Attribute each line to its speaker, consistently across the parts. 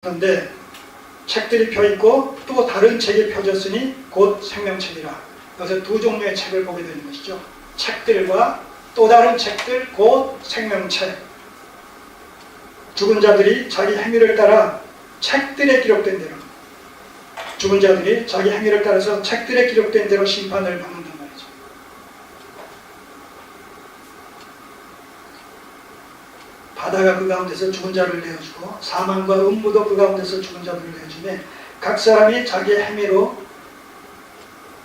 Speaker 1: 그런데 책들이 펴있고 또 다른 책이 펴졌으니 곧 생명책이라. 여기서 두 종류의 책을 보게 되는 것이죠. 책들과 또 다른 책들 곧 생명책. 죽은 자들이 자기 행위를 따라 책들에 기록된 대로, 죽은 자들이 자기 행위를 따라서 책들에 기록된 대로 심판을 받는단 말이죠. 바다가 그 가운데서 죽은 자를 내어주고 사망과 음부도 그 가운데서 죽은 자들을 내어주매 각 사람이 자기의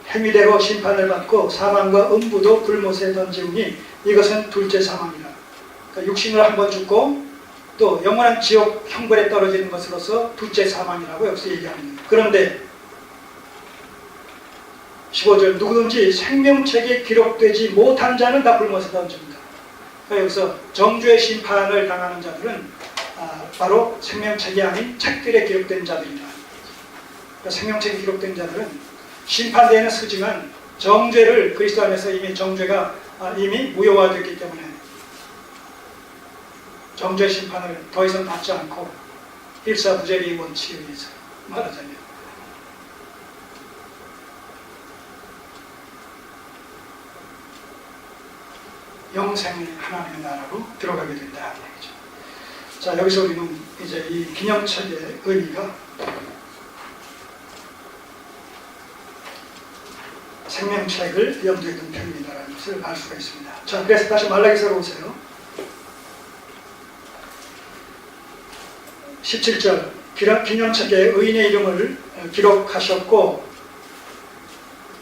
Speaker 1: 행위대로 심판을 받고 사망과 음부도 불못에 던지우니 이것은 둘째 사망이라. 그러니까 육신을 한번 죽고 또 영원한 지옥 형벌에 떨어지는 것으로서 둘째 사망이라고 여기서 얘기합니다. 그런데 15절 누구든지 생명책에 기록되지 못한 자는 다 불못에 던집니다. 그러니까 여기서 정죄의 심판을 당하는 자들은 바로 생명책이 아닌 책들에 기록된 자들이다. 그러니까 생명책에 기록된 자들은 심판대에는 서지만 정죄를 그리스도 안에서 이미 정죄가 이미 무효화되었기 때문에 정죄 심판을 더 이상 받지 않고 일사부재리 원칙에 의해서 말하자면 영생의 하나님의 나라로 들어가게 된다 얘기죠. 자, 여기서 우리는 이제 이 기념책의 의미가 생명책을 염두에 둔 표현이라는 것을 알 수가 있습니다. 자, 그래서 다시 말라기서로 오세요. 17절 기념책에 의인의 이름을 기록하셨고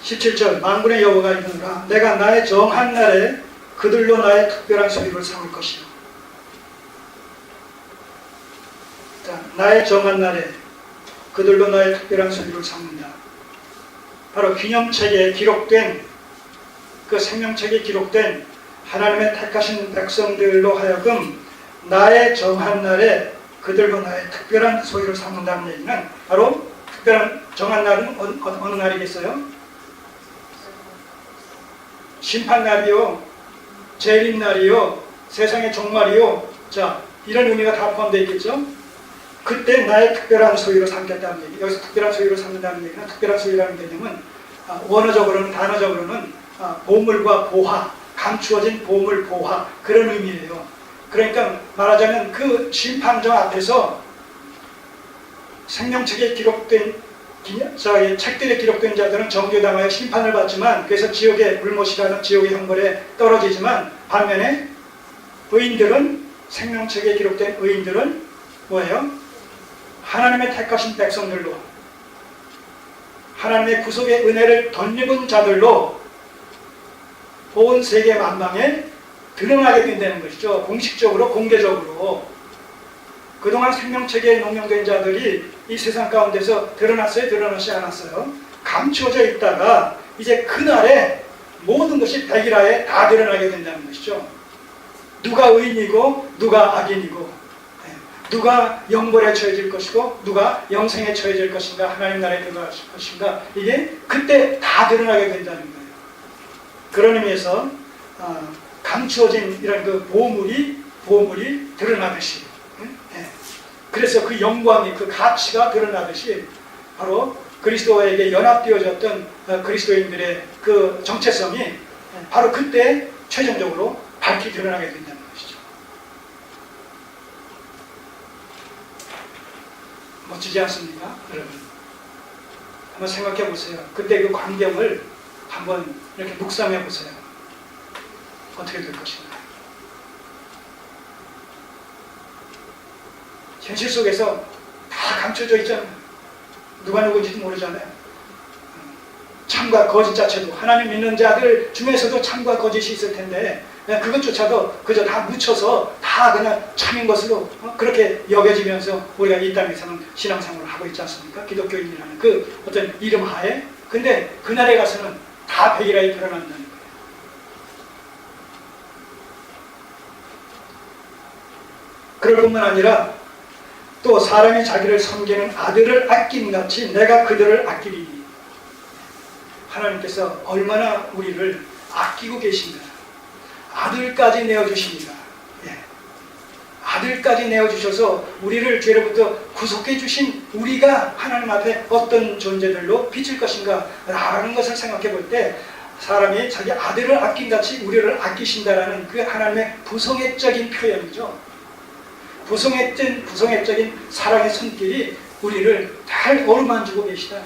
Speaker 1: 17절 만군의 여호와가 이르노라 내가 나의 정한 날에 그들로 나의 특별한 소유를 삼을 것이요. 나의 정한 날에 그들로 나의 특별한 소유를 삼는다. 바로 기념책에 기록된 그 생명책에 기록된 하나님의 택하신 백성들로 하여금 나의 정한 날에 그들로 나의 특별한 소유를 삼는다는 얘기는 바로 특별한 정한 날은 어느 날이겠어요? 심판날이요, 재림날이요, 세상의 종말이요. 자, 이런 의미가 다 포함되어 있겠죠? 그때 나의 특별한 소유를 삼겠다는 얘기. 여기서 특별한 소유를 삼는다는 얘기는 특별한 소유라는 개념은 원어적으로는 단어적으로는 보물과 보화, 감추어진 보물, 보화 그런 의미예요. 그러니까 말하자면 그 심판정 앞에서 생명책에 기록된 책들에 기록된 자들은 정죄당하여 심판을 받지만 그래서 지옥의 불못이라는 지옥의 형벌에 떨어지지만 반면에 의인들은 생명책에 기록된 의인들은 뭐예요? 하나님의 택하신 백성들로 하나님의 구속의 은혜를 덧입은 자들로 온 세계 만방에 드러나게 된다는 것이죠. 공식적으로 공개적으로. 그동안 생명책에 농명된 자들이 이 세상 가운데서 드러났어요? 드러나지 않았어요? 감추어져 있다가 이제 그날에 모든 것이 백일하에 다 드러나게 된다는 것이죠. 누가 의인이고 누가 악인이고 누가 영벌에 처해질 것이고 누가 영생에 처해질 것인가 하나님 나라에 들어갈 것인가 이게 그때 다 드러나게 된다는 거예요. 그런 의미에서 감추어진 이런 그 보물이 드러나듯이 그래서 그 영광이 그 가치가 드러나듯이 바로 그리스도에게 연합되어졌던 그리스도인들의 그 정체성이 바로 그때 최종적으로 밝히 드러나게 된다는 것이죠. 멋지지 않습니까? 여러분 한번 생각해 보세요. 그때 그 광경을 한번 이렇게 묵상해 보세요. 어떻게 될 것인가. 현실 속에서 다 감춰져 있잖아요. 누가 누구인지도 모르잖아요. 참과 거짓 자체도 하나님 믿는 자들 중에서도 참과 거짓이 있을 텐데 그것조차도 그저 다 묻혀서 다 그냥 참인 것으로 그렇게 여겨지면서 우리가 이 땅에서는 신앙생활을 하고 있지 않습니까? 기독교인이라는 그 어떤 이름 하에. 근데 그날에 가서는 다 백일하에 드러난다는 거예요. 그럴 뿐만 아니라 또 사람이 자기를 섬기는 아들을 아낌같이 내가 그들을 아끼리니. 하나님께서 얼마나 우리를 아끼고 계신가. 아들까지 내어주십니다. 아들까지 내어주셔서 우리를 죄로부터 구속해 주신 우리가 하나님 앞에 어떤 존재들로 비칠 것인가 라는 것을 생각해 볼 때 사람이 자기 아들을 아낀같이 우리를 아끼신다라는 그 하나님의 부성애적인 표현이죠. 부성애적인 사랑의 손길이 우리를 잘 어루만지고 계시다.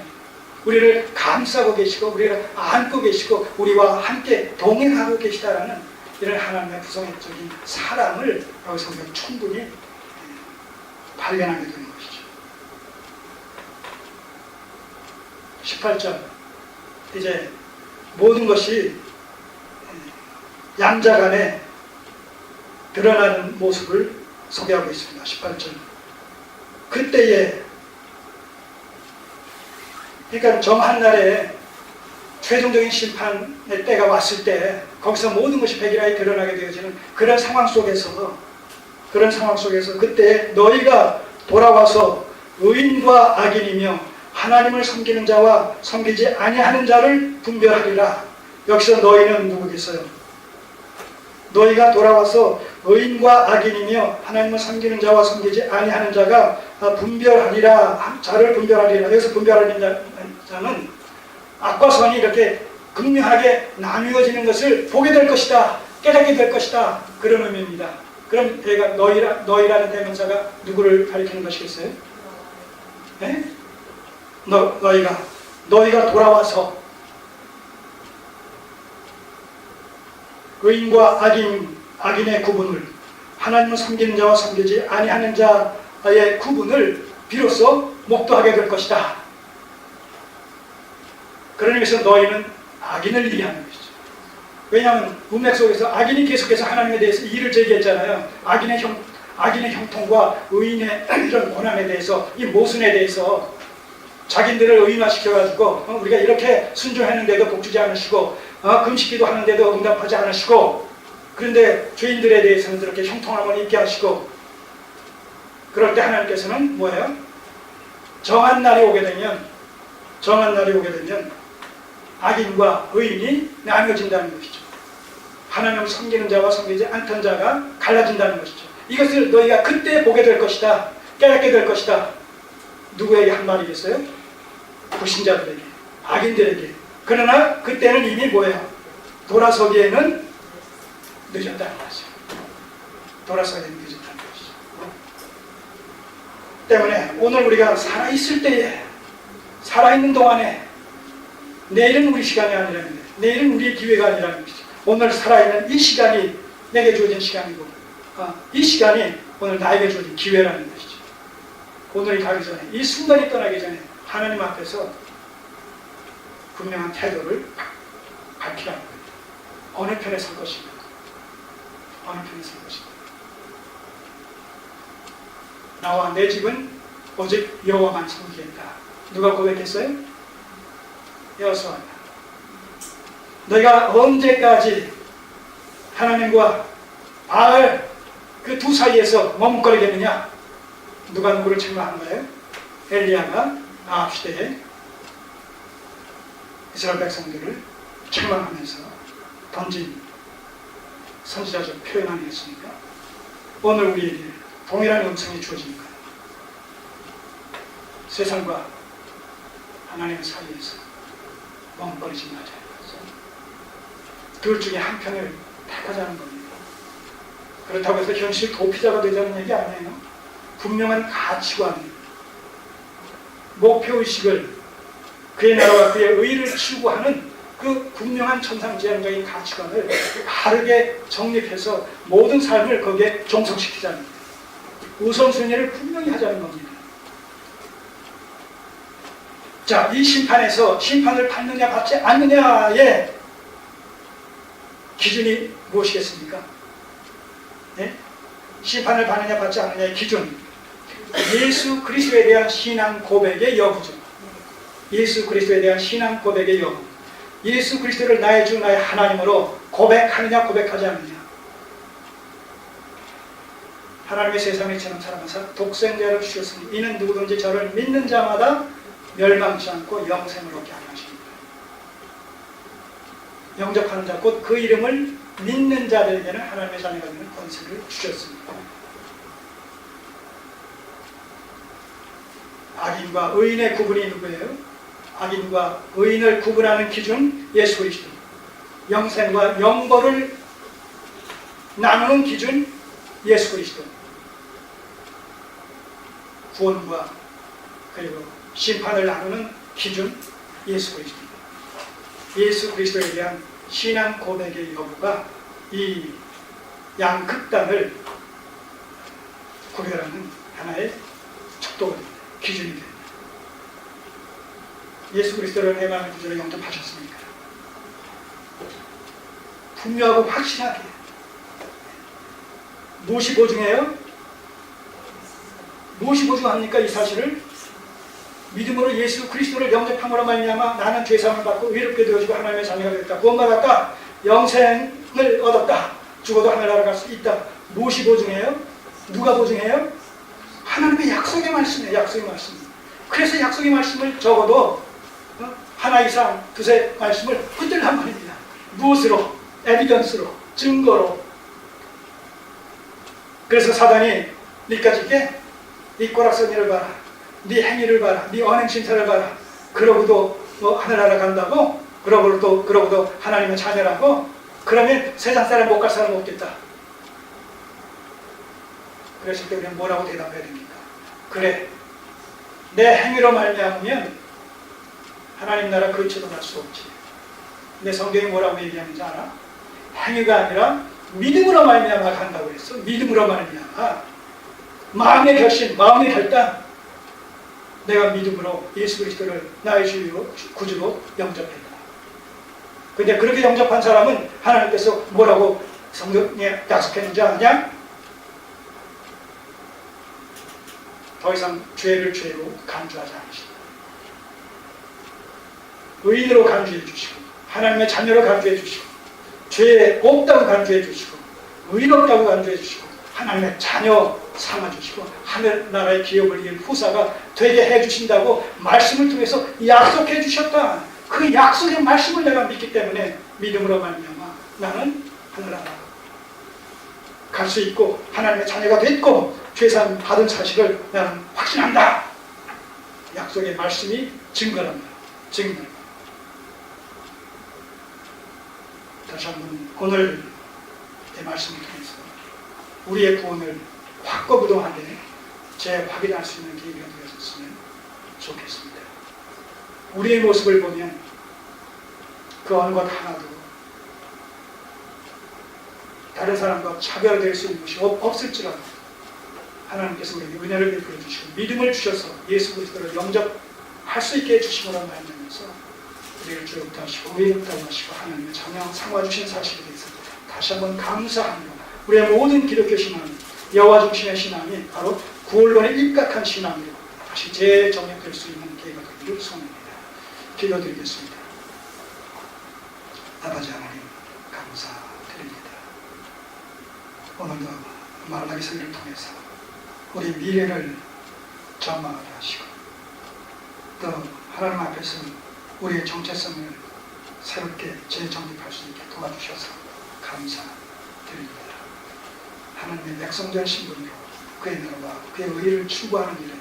Speaker 1: 우리를 감싸고 계시고 우리를 안고 계시고 우리와 함께 동행하고 계시다라는 이런 하나님의 부성애적인 사랑을 여기서 우리가 충분히 발견하게 되는 것이죠. 18절 이제 모든 것이 양자간에 드러나는 모습을 소개하고 있습니다. 18절 그때에 그러니까 정한 날에 최종적인 심판의 때가 왔을 때 거기서 모든 것이 백일하에 드러나게 되어지는 그런 상황 속에서 그때 너희가 돌아와서 의인과 악인이며 하나님을 섬기는 자와 섬기지 아니하는 자를 분별하리라. 여기서 너희는 누구겠어요? 너희가 돌아와서 의인과 악인이며 하나님을 섬기는 자와 섬기지 아니하는 자가 분별하리라. 자를 분별하리라. 여기서 분별하는 자는 악과 선이 이렇게 극명하게 나뉘어지는 것을 보게 될 것이다. 깨닫게 될 것이다. 그런 의미입니다. 그럼 얘가 너희라는 대명사가 누구를 가리키는 것이겠어요? 네? 너희가 돌아와서 의인과 악인의 구분을 하나님을 섬기는 자와 섬기지 아니하는 자의 구분을 비로소 목도하게 될 것이다. 그런 의미에서 너희는 악인을 이해하는 것이죠. 왜냐하면 문맥 속에서 악인이 계속해서 하나님에 대해서 이의를 제기했잖아요. 악인의 형통과 의인의 이런 고난에 대해서, 이 모순에 대해서 자기들을 의인화시켜가지고 우리가 이렇게 순종했는데도 복주지 않으시고 금식기도 하는데도 응답하지 않으시고 그런데 죄인들에 대해서는 그렇게 형통함을 있게 하시고 그럴 때 하나님께서는 뭐예요? 정한 날이 오게 되면 악인과 의인이 나뉘어진다는 것이죠. 하나님을 섬기는 자와 섬기지 않던 자가 갈라진다는 것이죠. 이것을 너희가 그때 보게 될 것이다. 깨닫게 될 것이다. 누구에게 한 말이겠어요? 불신자들에게, 악인들에게. 그러나 그때는 이미 뭐예요? 돌아서기에는 늦었다는 것이죠. 돌아서기에는 늦었다는 것이죠. 때문에 오늘 우리가 살아있을 때에, 살아있는 동안에 내일은 우리 시간이 아니라는 거예요. 내일은 우리의 기회가 아니라는 것이죠. 오늘 살아있는 이 시간이 내게 주어진 시간이고 이 시간이 오늘 나에게 주어진 기회라는 것이죠. 오늘이 가기 전에, 이 순간이 떠나기 전에 하나님 앞에서 분명한 태도를 밝히라는 거예요. 어느 편에 설 것인가? 어느 편에 설 것인가? 나와 내 집은 오직 여호와만 섬기겠다. 누가 고백했어요? 여호수아입니다. 너희가 언제까지 하나님과 바알 그 두 사이에서 머뭇거리겠느냐? 누가 누구를 책망한 거예요? 엘리야가 아합 시대에 이스라엘 백성들을 책망하면서 던진 선지자적 표현 아니겠습니까? 오늘 우리에게 동일한 음성이 주어집니다. 세상과 하나님 사이에서 멍거리지 마자. 둘 중에 한 편을 택하자는 겁니다. 그렇다고 해서 현실 도피자가 되자는 얘기 아니에요. 분명한 가치관, 목표의식을 그의 나라와 그의 의를 추구하는 그 분명한 천상지향적인 가치관을 바르게 정립해서 모든 삶을 거기에 종속시키자는 겁니다. 우선순위를 분명히 하자는 겁니다. 자, 이 심판에서 심판을 받느냐 받지 않느냐의 기준이 무엇이겠습니까? 네? 심판을 받느냐 받지 않느냐의 기준, 예수 그리스도에 대한 신앙 고백의 여부죠. 예수 그리스도에 대한 신앙 고백의 여부, 예수 그리스도를 나의 주 나의 하나님으로 고백하느냐 고백하지 않느냐. 하나님의 세상에 처럼 살아가서 독생자를 주셨으니 이는 누구든지 저를 믿는 자마다 멸망치 않고 영생을 얻게 하려 하십니다. 영접하는 자, 곧 그 이름을 믿는 자들에게는 하나님의 자녀가 되는 권세를 주셨습니다. 악인과 의인의 구분이 누구예요? 악인과 의인을 구분하는 기준 예수 그리스도. 영생과 영벌을 나누는 기준 예수 그리스도. 구원과 그리고 심판을 나누는 기준 예수 그리스도. 예수 그리스도에 대한 신앙 고백의 여부가 이 양극단을 구별하는 하나의 척도가 됩니다. 기준이 됩니다. 예수 그리스도를 해방의 구주로 영접하셨습니까? 분명하고 확실하게. 무엇이 보증해요? 무엇이 보증합니까? 이 사실을 믿음으로 예수 그리스도를 영접함으로 말미암아 나는 죄사함을 받고 의롭게 되어지고 하나님의 자녀가 되었다. 구원받았다. 영생을 얻었다. 죽어도 하늘나라 갈 수 있다. 무엇이 보증해요? 누가 보증해요? 하나님의 약속의 말씀이에요. 약속의 말씀. 그래서 약속의 말씀을 적어도 하나 이상 두세 말씀을 붙들란 말입니다. 무엇으로? 에비던스로, 증거로. 그래서 사단이 니까지 있게 네 꼬락서니를 봐라, 네 행위를 봐라, 네 언행신사를 봐라. 그러고도 하늘나라 간다고? 그러고도 하나님의 자녀라고? 그러면 세상 사람 못 갈 사람 없겠다. 그랬을 때 우리는 뭐라고 대답해야 됩니까? 그래, 내 행위로 말미암으면 하나님 나라 근처도 갈 수 없지. 근데 성경이 뭐라고 얘기하는지 알아? 행위가 아니라 믿음으로 말미암아 간다고 했어. 믿음으로 말미암아. 마음의 결심, 마음의 결단. 내가 믿음으로 예수 그리스도를 나의 주요 구주로 영접했다. 근데 그렇게 영접한 사람은 하나님께서 뭐라고 성경에 약속했는지 아냐? 더 이상 죄를 죄로 간주하지 않으신다. 의인으로 간주해 주시고 하나님의 자녀로 간주해 주시고 죄 없다고 간주해 주시고 의롭다고 간주해 주시고 하나님의 자녀 삼아주시고 하늘나라의 기업을 이을 후사가 되게 해주신다고 말씀을 통해서 약속해 주셨다. 그 약속의 말씀을 내가 믿기 때문에 믿음으로 말미암아 나는 하늘나라 갈 수 있고 하나님의 자녀가 됐고 죄사함 받은 사실을 나는 확신한다. 약속의 말씀이 증거랍니다. 증거. 다시 한번 오늘 내 말씀을 통해서 우리의 구원을 확고부동하게 재확인할 수 있는 기회가 되었으면 좋겠습니다. 우리의 모습을 보면 그 어느 것 하나도 다른 사람과 차별될 수 있는 것이 없을지라도 하나님께서 우리에게 은혜를 베풀어 주시고 믿음을 주셔서 예수 그리스도를 영접할 수 있게 해주심으로 말미암아서 우리를 주롭다 하시고 의롭다 하시고 하나님의 자녀 삼아주신 사실에 대해서 다시 한번 감사하며 우리의 모든 기독교 신앙 여호와 중심의 신앙이 바로 구원론에 입각한 신앙으로 다시 재정립될 수 있는 기회가 되기를 소원합니다. 기도드리겠습니다. 아버지 하나님 감사드립니다. 오늘도 말라기 서기를 통해서 우리 미래를 전망하게 하시고 또 하나님 앞에서 우리의 정체성을 새롭게 재정립할 수 있게 도와주셔서 감사드립니다. 하나님의 백성된 신분으로 그의 나라와 그의 의를 추구하는 일에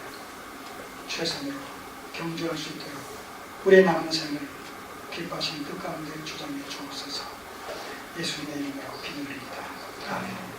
Speaker 1: 최선으로 경주할 수 있도록 우리의 남은 생을 기뻐하시는 뜻 가운데 주장해 주옵소서. 예수님의 이름으로 기도드립니다. 아멘.